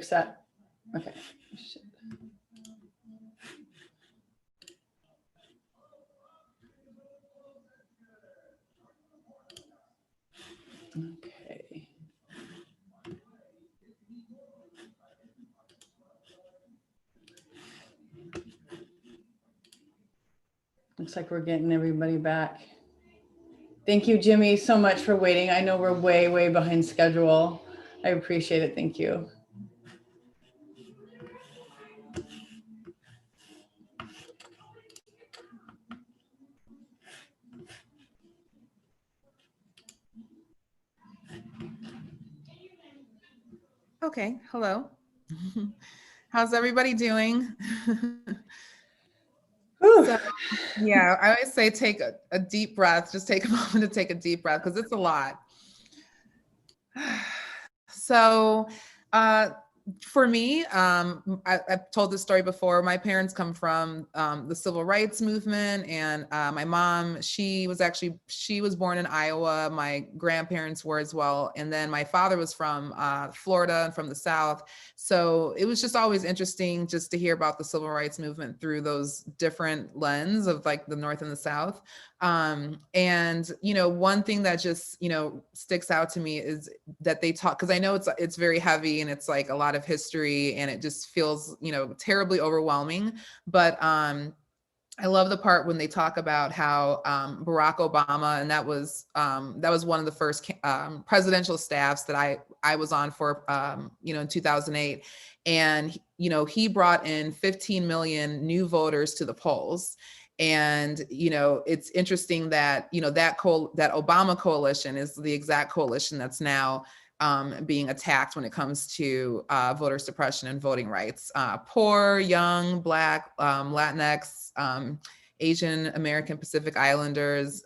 That. Okay. Okay. Looks like we're getting everybody back. Thank you, Jimmy, so much for waiting. I know we're way, way behind schedule. I appreciate it. Thank you. Okay, hello. How's everybody doing? So, yeah, I always say take a deep breath. Just take a moment to take a deep breath because it's a lot. So, for me, I've told this story before. My parents come from the civil rights movement, and my mom, she was born in Iowa. My grandparents were as well, and then my father was from Florida and from the South. So it was just always interesting just to hear about the civil rights movement through those different lens of like the North and the South. And one thing that just sticks out to me is that they talk, because I know it's very heavy and it's like a lot of history and it just feels terribly overwhelming, but I love the part when they talk about how Barack Obama, and that was one of the first presidential staffs that I was on for in 2008, and he brought in 15 million new voters to the polls. And it's interesting that that Obama coalition is the exact coalition that's now being attacked when it comes to voter suppression and voting rights. Poor, young, Black, Latinx, Asian American, Pacific Islanders,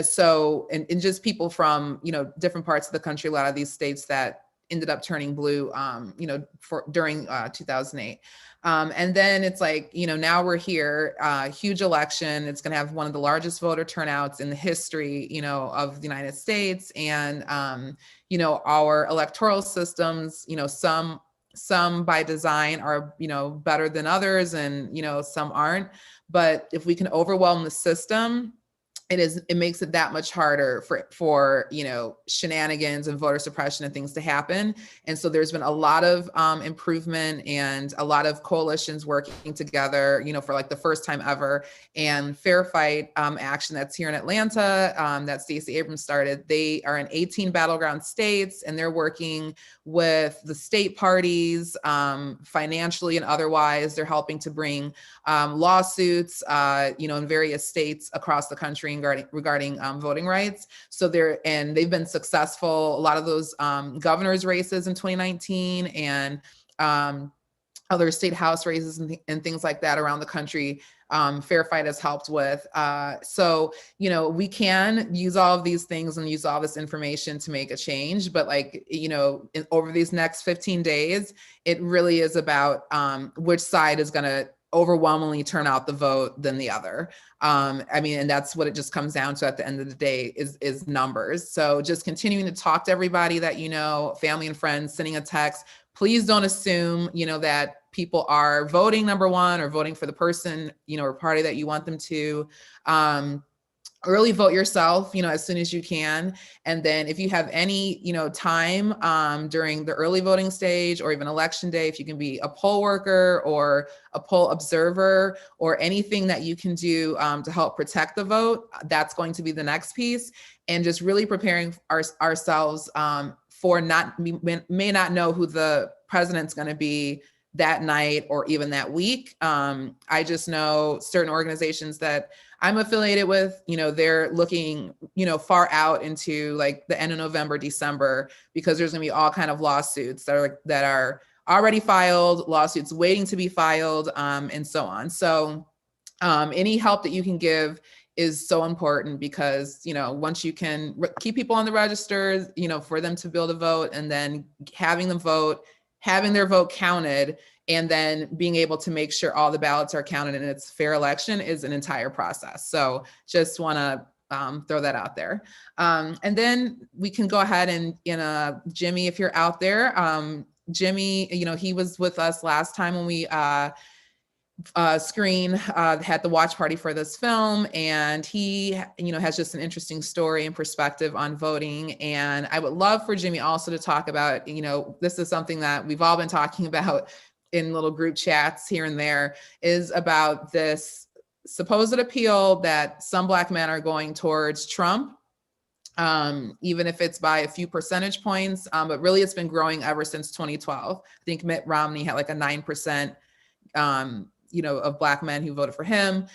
so and just people from different parts of the country. A lot of these states that ended up turning blue, during 2008. And then it's like, now we're here, huge election. It's going to have one of the largest voter turnouts in the history, of the United States. And, our electoral systems, some by design are, better than others, and, some aren't. But if we can overwhelm the system, it makes it that much harder for shenanigans and voter suppression and things to happen. And so there's been a lot of improvement and a lot of coalitions working together, for like the first time ever. And Fair Fight Action that's here in Atlanta, that Stacey Abrams started, they are in 18 battleground states, and they're working with the state parties financially and otherwise. They're helping to bring lawsuits, in various states across the country regarding voting rights. So they've been successful. A lot of those governor's races in 2019 and other state house races and things like that around the country, Fair Fight has helped with. So, we can use all of these things and use all this information to make a change. But like, over these next 15 days, it really is about which side is going to overwhelmingly turn out the vote than the other. And that's what it just comes down to at the end of the day is numbers. So just continuing to talk to everybody that family and friends, sending a text. Please don't assume, that people are voting number one or voting for the person, or party that you want them to. Early vote yourself, as soon as you can. And then if you have any, time during the early voting stage or even election day, if you can be a poll worker or a poll observer or anything that you can do to help protect the vote, that's going to be the next piece. And just really preparing ourselves for may not know who the president's going to be that night or even that week. I just know certain organizations that I'm affiliated with, they're looking, far out into like the end of November, December, because there's gonna be all kind of lawsuits that are already filed, lawsuits waiting to be filed, and so on. So any help that you can give is so important because, once you can keep people on the registers, for them to be able to vote, and then having them vote, having their vote counted, and then being able to make sure all the ballots are counted and it's a fair election is an entire process. So just want to throw that out there. And then we can go ahead and, Jimmy, if you're out there, Jimmy, you know, he was with us last time when we had the watch party for this film, and he, you know, has just an interesting story and perspective on voting. And I would love for Jimmy also to talk about, you know, this is something that we've all been talking about in little group chats here and there, is about this supposed appeal that some Black men are going towards Trump, even if it's by a few percentage points, but really it's been growing ever since 2012. I think Mitt Romney had like a 9%, you know, of Black men who voted for him.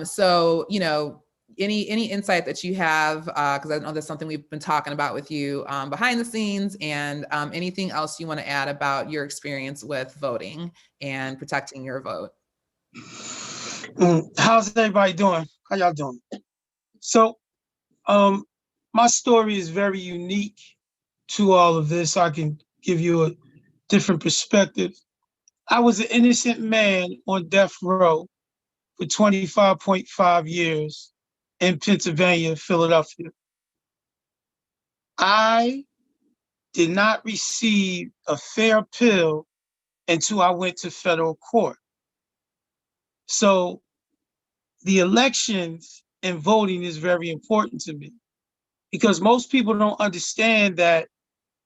So, you know, any insight that you have, because I know that's something we've been talking about with you behind the scenes, and anything else you want to add about your experience with voting and protecting your vote. How's everybody doing? How y'all doing? So, my story is very unique to all of this. I can give you a different perspective. I was an innocent man on death row for 25.5 years in Pennsylvania, Philadelphia. I did not receive a fair appeal until I went to federal court. So the elections and voting is very important to me, because most people don't understand that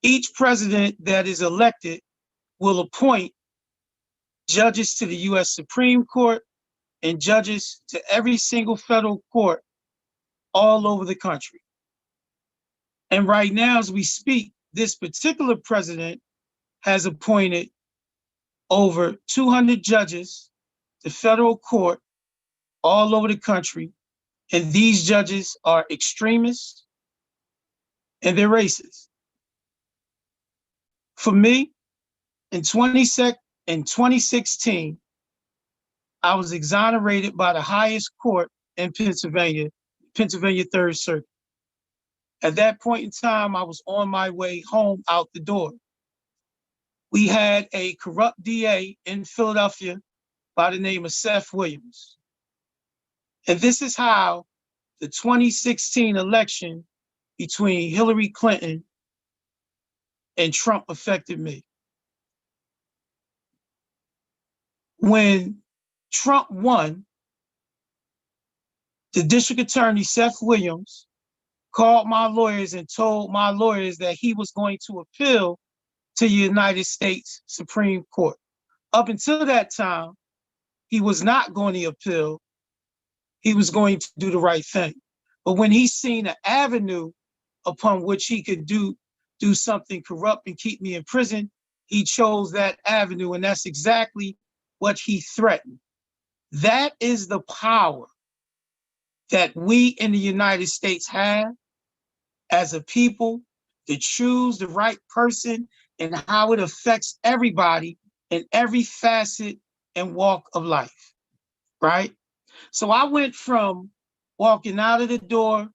each president that is elected will appoint judges to the US Supreme Court and judges to every single federal court all over the country. And right now, as we speak, this particular president has appointed over 200 judges to federal court all over the country. And these judges are extremists and they're racist. For me, in 2016, I was exonerated by the highest court in Pennsylvania, Pennsylvania Third Circuit. At that point in time, I was on my way home out the door. We had a corrupt DA in Philadelphia by the name of Seth Williams. And this is how the 2016 election between Hillary Clinton and Trump affected me. When Trump won, the district attorney, Seth Williams, called my lawyers and told my lawyers that he was going to appeal to the United States Supreme Court. Up until that time, he was not going to appeal. He was going to do the right thing. But when he seen an avenue upon which he could do something corrupt and keep me in prison, he chose that avenue, and that's exactly what he threatened. That is the power that we in the United States have as a people, to choose the right person and how it affects everybody in every facet and walk of life, right? So I went from walking out of the door,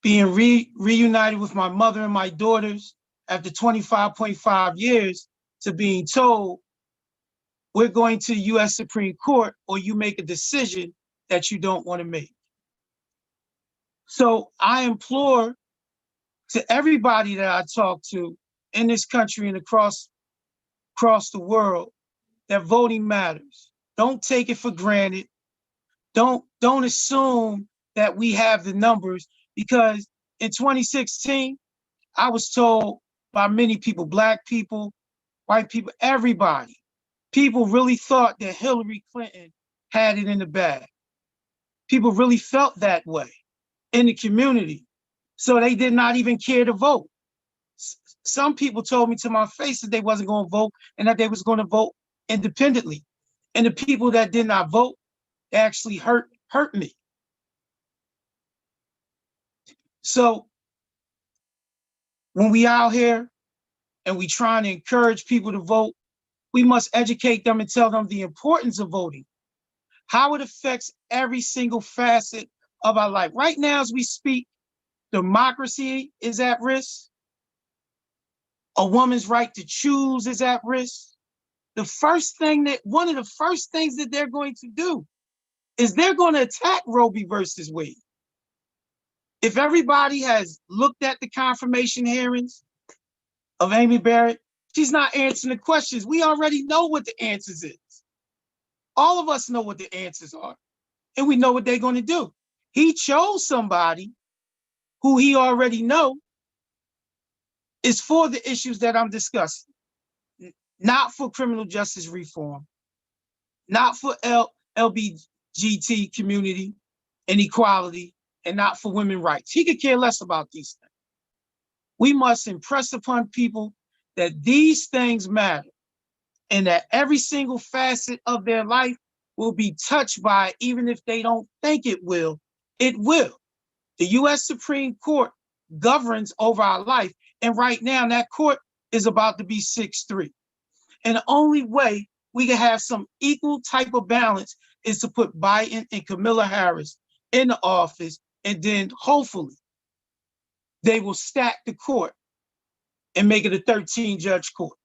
being reunited with my mother and my daughters after 25.5 years, to being told, we're going to the US Supreme Court, or you make a decision that you don't want to make. So I implore to everybody that I talk to in this country and across the world that voting matters. Don't take it for granted. Don't assume that we have the numbers, because in 2016, I was told by many people, Black people, white people, everybody, people really thought that Hillary Clinton had it in the bag. People really felt that way in the community. So they did not even care to vote. Some people told me to my face that they wasn't going to vote and that they was going to vote independently. And the people that did not vote actually hurt me. So when we out here and we trying to encourage people to vote, we must educate them and tell them the importance of voting, how it affects every single facet of our life. Right now, as we speak, democracy is at risk. A woman's right to choose is at risk. One of the first things that they're going to do is they're going to attack Roe v. Wade. If everybody has looked at the confirmation hearings of Amy Barrett, She's not answering the questions. We already know what the answers is. All of us know what the answers are, and we know what they're going to do. He chose somebody who he already know is for the issues that I'm discussing, not for criminal justice reform, not for LBGT community and equality, and not for women's rights. He could care less about these things. We must impress upon people that these things matter and that every single facet of their life will be touched by it, even if they don't think it will. It will. The U.S. Supreme Court governs over our life. And right now, that court is about to be 6-3. And the only way we can have some equal type of balance is to put Biden and Kamala Harris in the office, and then hopefully they will stack the court and make it a 13-judge court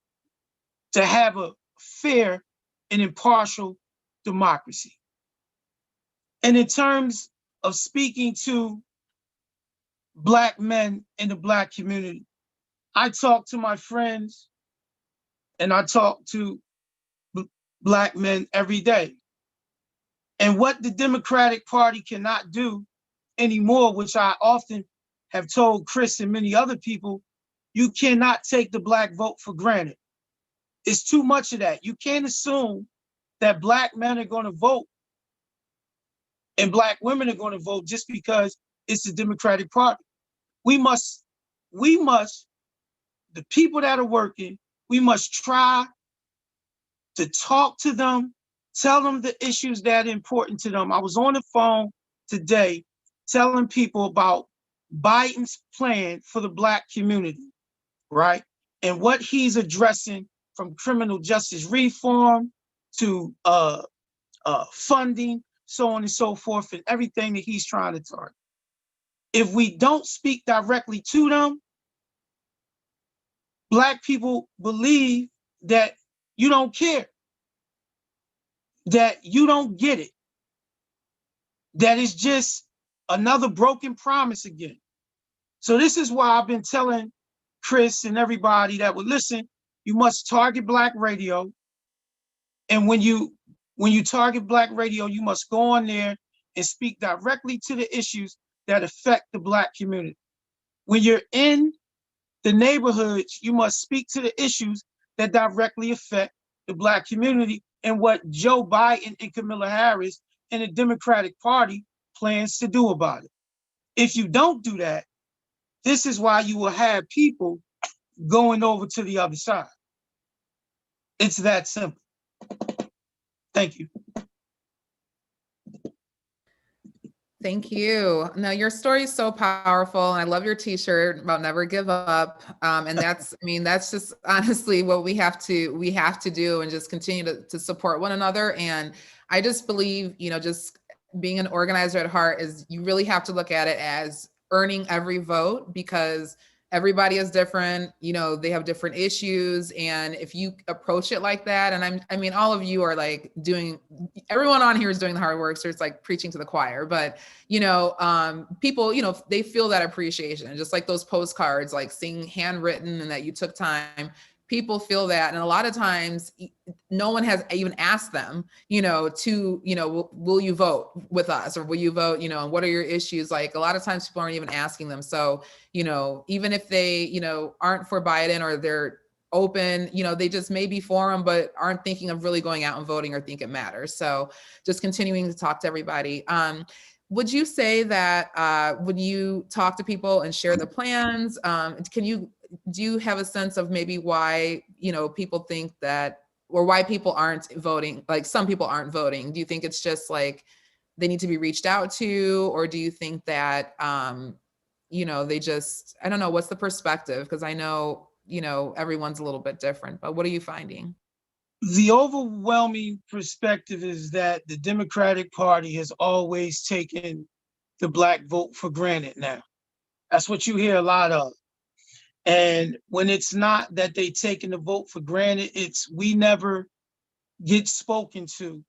to have a fair and impartial democracy. And in terms of speaking to Black men in the Black community, I talk to my friends and I talk to Black men every day. And what the Democratic Party cannot do anymore, which I often have told Chris and many other people, you cannot take the Black vote for granted. It's too much of that. You can't assume that Black men are going to vote and Black women are going to vote just because it's the Democratic Party. We must, the people that are working, we must try to talk to them, tell them the issues that are important to them. I was on the phone today telling people about Biden's plan for the Black community, right? And what he's addressing, from criminal justice reform to funding, so on and so forth, and everything that he's trying to target. If we don't speak directly to them, Black people believe that you don't care, that you don't get it, that it's just another broken promise again. So this is why I've been telling Chris and everybody that would listen, you must target Black radio. And when you target Black radio, you must go on there and speak directly to the issues that affect the Black community. When you're in the neighborhoods, you must speak to the issues that directly affect the Black community and what Joe Biden and Kamala Harris and the Democratic Party plans to do about it. If you don't do that, this is why you will have people going over to the other side. It's that simple. Thank you. Thank you. No, your story is so powerful. And I love your t-shirt about never give up. And that's, I mean, that's just honestly what we have to do, and just continue to support one another. And I just believe, you know, just being an organizer at heart is, you really have to look at it as earning every vote, because everybody is different, you know, they have different issues. And if you approach it like that, and I mean, all of you are like everyone on here is doing the hard work. So it's like preaching to the choir, but you know, people, you know, they feel that appreciation, just like those postcards, like seeing handwritten and that you took time. People feel that. And a lot of times no one has even asked them, you know, will you vote with us, or will you vote, you know, and what are your issues? Like a lot of times people aren't even asking them. So, you know, even if they, you know, aren't for Biden, or they're open, you know, they just may be for them, but aren't thinking of really going out and voting or think it matters. So just continuing to talk to everybody. Would you say that when you talk to people and share the plans, do you have a sense of maybe why, you know, people think that, or why people aren't voting? Like some people aren't voting. Do you think it's just like they need to be reached out to, or do you think that, you know, they just, I don't know, what's the perspective? Because I know, you know, everyone's a little bit different, but what are you finding? The overwhelming perspective is that the Democratic Party has always taken the Black vote for granted now. That's what you hear a lot of. And when it's not that they taking the vote for granted, it's we never get spoken to.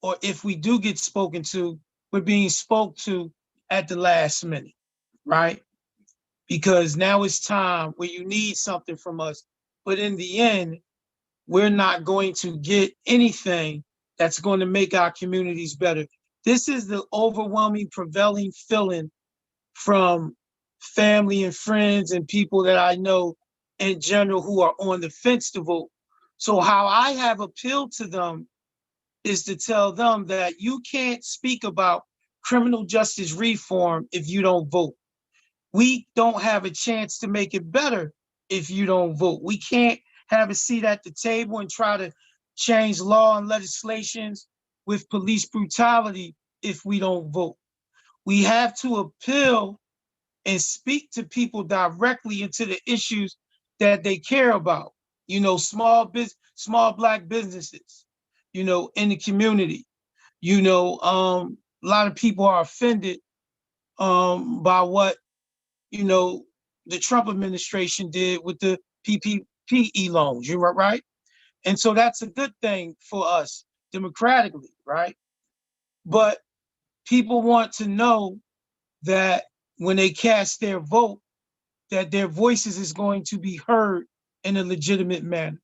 Or if we do get spoken to, we're being spoke to at the last minute, right? Because now it's time where you need something from us, but in the end, we're not going to get anything that's going to make our communities better. This is the overwhelming prevailing feeling from family and friends and people that I know in general who are on the fence to vote. So how I have appealed to them is to tell them that you can't speak about criminal justice reform if you don't vote. We don't have a chance to make it better if you don't vote. We can't have a seat at the table and try to change law and legislations with police brutality if we don't vote. We have to appeal and speak to people directly into the issues that they care about. You know, small Black businesses, you know, in the community. You know, a lot of people are offended by what, you know, the Trump administration did with the PPP loans. You're right. And so that's a good thing for us democratically, right? But people want to know that when they cast their vote, that their voices is going to be heard in a legitimate manner.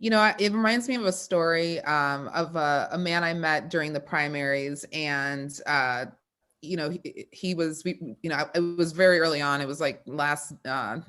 You know, it reminds me of a story of a man I met during the primaries, and you know, he was, you know, it was very early on. It was like last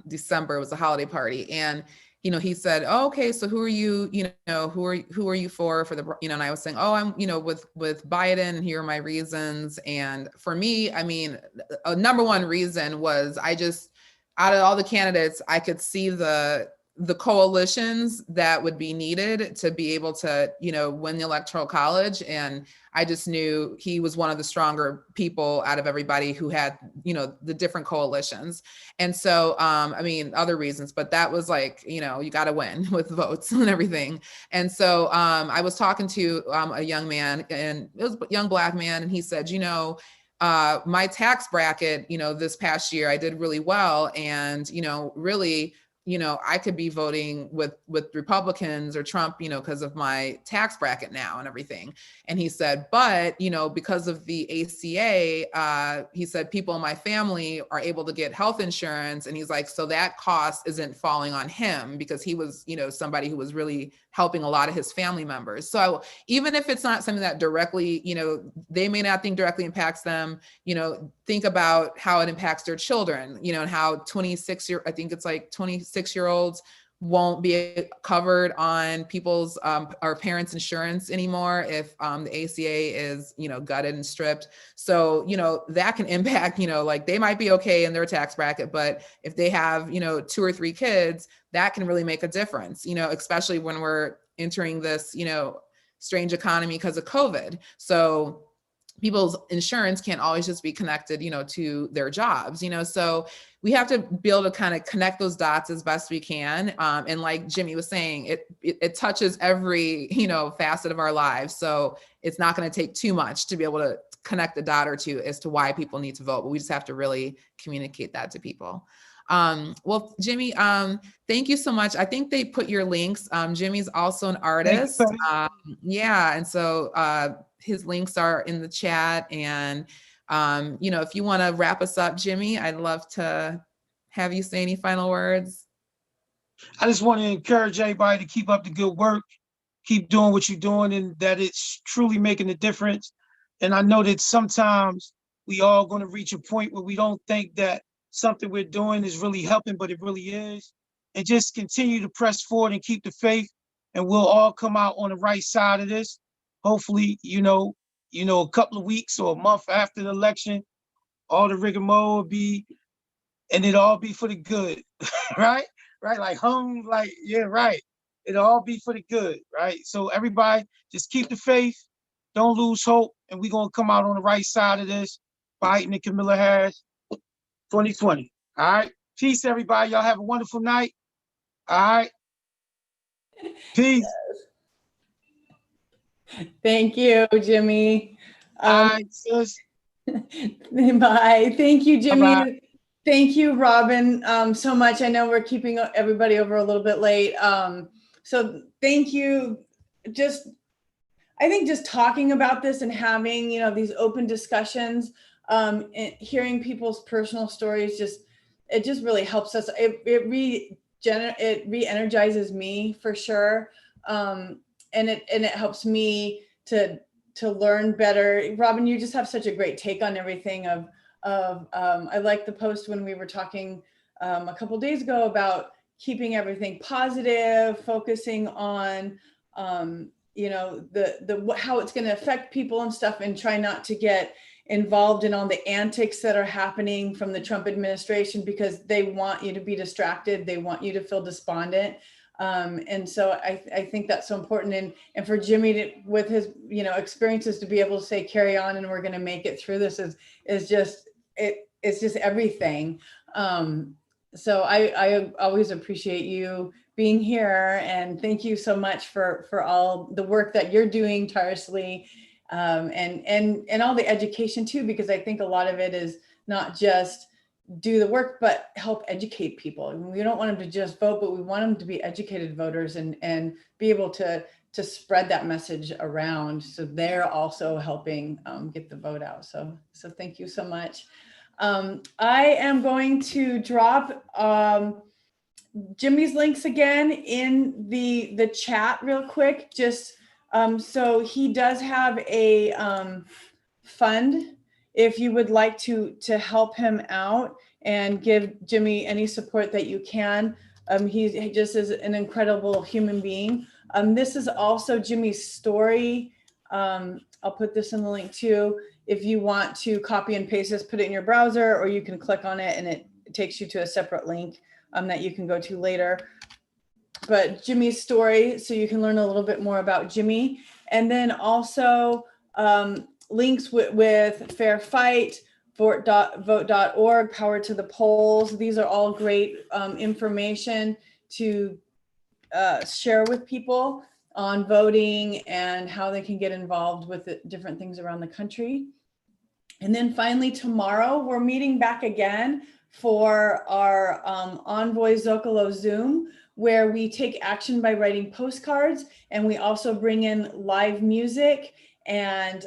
December. It was a holiday party, and you know, he said, "Oh, okay, so who are you? You know, who are you for the, you know?" And I was saying, "Oh, I'm, you know, with Biden. Here are my reasons." And for me, I mean, a number one reason was I just, out of all the candidates, I could see the coalitions that would be needed to be able to, you know, win the Electoral College. And I just knew he was one of the stronger people out of everybody who had, you know, the different coalitions. And so, I mean, other reasons, but that was like, you know, you got to win with votes and everything. And so I was talking to a young man, and it was a young Black man, and he said, you know, my tax bracket, you know, this past year I did really well. And, you know, really, you know, I could be voting with Republicans or Trump, you know, because of my tax bracket now and everything. And he said, but, you know, because of the ACA, he said, people in my family are able to get health insurance. And he's like, so that cost isn't falling on him, because he was, you know, somebody who was really helping a lot of his family members. So even if it's not something that directly, you know, they may not think directly impacts them, you know, think about how it impacts their children, you know, and how 26-year-olds won't be covered on people's our parents' insurance anymore if the ACA is, you know, gutted and stripped. So, you know, that can impact, you know, like they might be okay in their tax bracket, but if they have, you know, 2 or 3 kids, that can really make a difference, you know, especially when we're entering this, you know, strange economy because of COVID. So people's insurance can't always just be connected, you know, to their jobs, you know, so we have to be able to kind of connect those dots as best we can. And like Jimmy was saying, it touches every, you know, facet of our lives. So it's not going to take too much to be able to connect the dot or two as to why people need to vote, but we just have to really communicate that to people. Well, Jimmy, thank you so much. I think they put your links. Jimmy's also an artist. Yeah. And so his links are in the chat. And, you know, if you want to wrap us up, Jimmy, I'd love to have you say any final words. I just want to encourage everybody to keep up the good work, keep doing what you're doing, and that it's truly making a difference. And I know that sometimes we all going to reach a point where we don't think that something we're doing is really helping, but it really is. And just continue to press forward and keep the faith, and we'll all come out on the right side of this. Hopefully, you know, a couple of weeks or a month after the election, all the rigmarole will be, and it'll all be for the good, right? Right, like hung, like, yeah, right. It'll all be for the good, right? So everybody, just keep the faith, don't lose hope, and we're gonna come out on the right side of this, fighting the Kamala Harris 2020. All right. Peace, everybody. Y'all have a wonderful night. All right. Peace. Thank you, Jimmy. All right, sis. Bye. Thank you, Jimmy. Bye-bye. Thank you, Robyn, so much. I know we're keeping everybody over a little bit late. So thank you. I think just talking about this and having, you know, these open discussions, and hearing people's personal stories, it just really helps us. It re-energizes me for sure. And it helps me to learn better. Robyn, you just have such a great take on everything I like the post when we were talking a couple days ago about keeping everything positive, focusing on you know, how it's going to affect people and stuff, and try not to get involved in all the antics that are happening from the Trump administration, because they want you to be distracted. They want you to feel despondent. And so I think that's so important. And for Jimmy to, with his, you know, experiences, to be able to say, carry on, and we're going to make it through this is just, it's just everything. So I always appreciate you being here, and thank you so much for all the work that you're doing tirelessly, and all the education too, because I think a lot of it is not just do the work, but help educate people. And we don't want them to just vote, but we want them to be educated voters and be able to spread that message around, so they're also helping get the vote out. So thank you so much. I am going to drop Jimmy's links again in the chat real quick, just so he does have a fund if you would like to help him out and give Jimmy any support that you can. He just is an incredible human being. This is also Jimmy's story. I'll put this in the link too. If you want to copy and paste this, put it in your browser, or you can click on it and it takes you to a separate link that you can go to later. But Jimmy's story, so you can learn a little bit more about Jimmy. And then also links with Fair Fight, vote.org, Power to the Polls. These are all great information to share with people on voting and how they can get involved with the different things around the country. And then finally, tomorrow, we're meeting back again for our Envoy Zocalo Zoom, where we take action by writing postcards, and we also bring in live music, and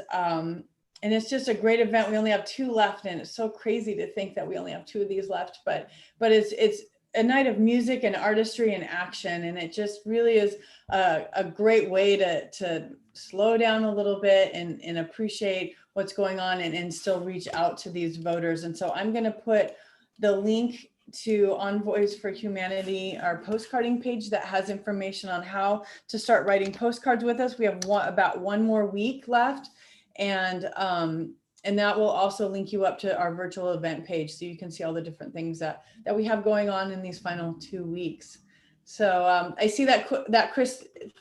it's just a great event. We only have 2 left, and it's so crazy to think that we only have 2 of these left, but it's a night of music and artistry and action, and it just really is a great way to slow down a little bit and appreciate what's going on, and still reach out to these voters. And so I'm going to put the link to Envoys for Humanity, our postcarding page that has information on how to start writing postcards with us. We have about 1 more week left, and that will also link you up to our virtual event page, so you can see all the different things that we have going on in these final 2 weeks. So I see that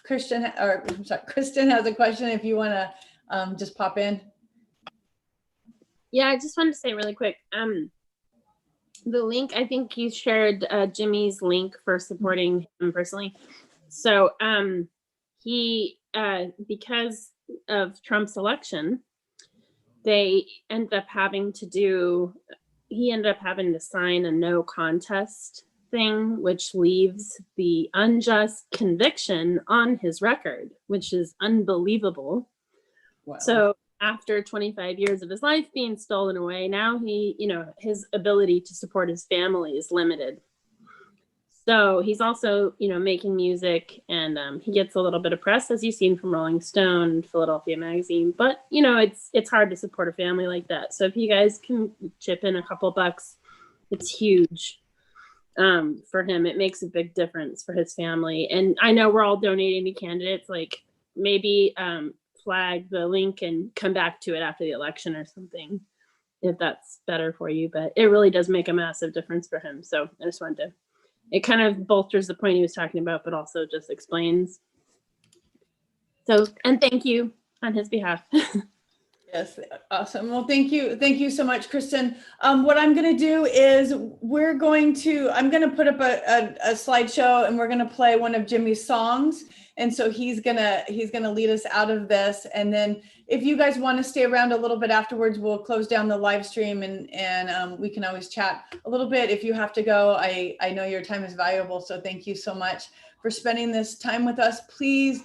Kristen has a question. If you want to just pop in. Yeah, I just wanted to say really quick. The link, I think you shared Jimmy's link for supporting him personally. So he, because of Trump's election, he ended up having to sign a no contest thing, which leaves the unjust conviction on his record, which is unbelievable. Wow. So after 25 years of his life being stolen away, now his ability to support his family is limited. So he's also, making music, and he gets a little bit of press, as you've seen from Rolling Stone, Philadelphia Magazine. But, it's hard to support a family like that. So if you guys can chip in a couple bucks, it's huge for him. It makes a big difference for his family. And I know we're all donating to candidates, like maybe flag the link and come back to it after the election or something, if that's better for you. But it really does make a massive difference for him. So I just wanted to, it kind of bolsters the point he was talking about, but also just explains. So, and thank you on his behalf. Yes, awesome. Well, thank you so much, Kristen. What I'm going to do is I'm going to put up a slideshow, and we're going to play one of Jimmy's songs. And so he's gonna lead us out of this. And then if you guys want to stay around a little bit afterwards, we'll close down the live stream, and we can always chat a little bit. If you have to go, I know your time is valuable. So thank you so much for spending this time with us. Please,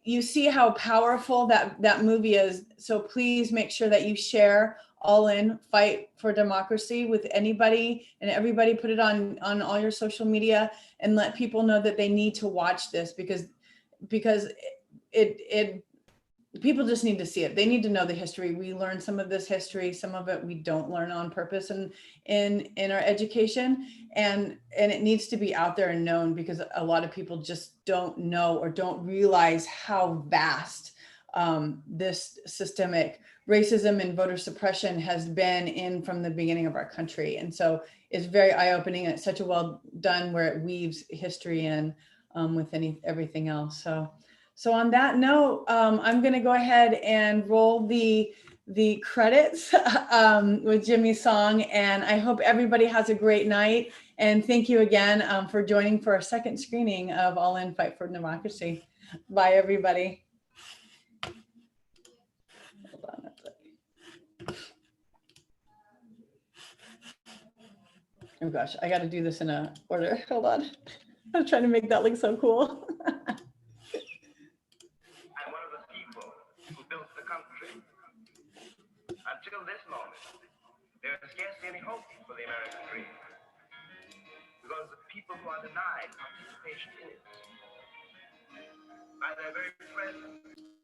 you see how powerful that movie is. So please make sure that you share All In Fight for Democracy with anybody and everybody. Put it on all your social media and let people know that they need to watch this because it people just need to see it. They need to know the history. We learn some of this history, some of it we don't learn on purpose in our education, and it needs to be out there and known because a lot of people just don't know or don't realize how vast this systemic racism and voter suppression has been in from the beginning of our country. And so it's very eye-opening, and it's such a well done where it weaves history in with everything else. So on that note, I'm going to go ahead and roll the credits with Jimmy's song, and I hope everybody has a great night. And thank you again for joining for our second screening of All In Fight for Democracy. Bye, everybody. Hold on a second. Oh gosh, I got to do this in a order. Hold on. I'm trying to make that look so cool. Until this moment, there is scarcely any hope for the American dream, because the people who are denied participation in it, by their very presence,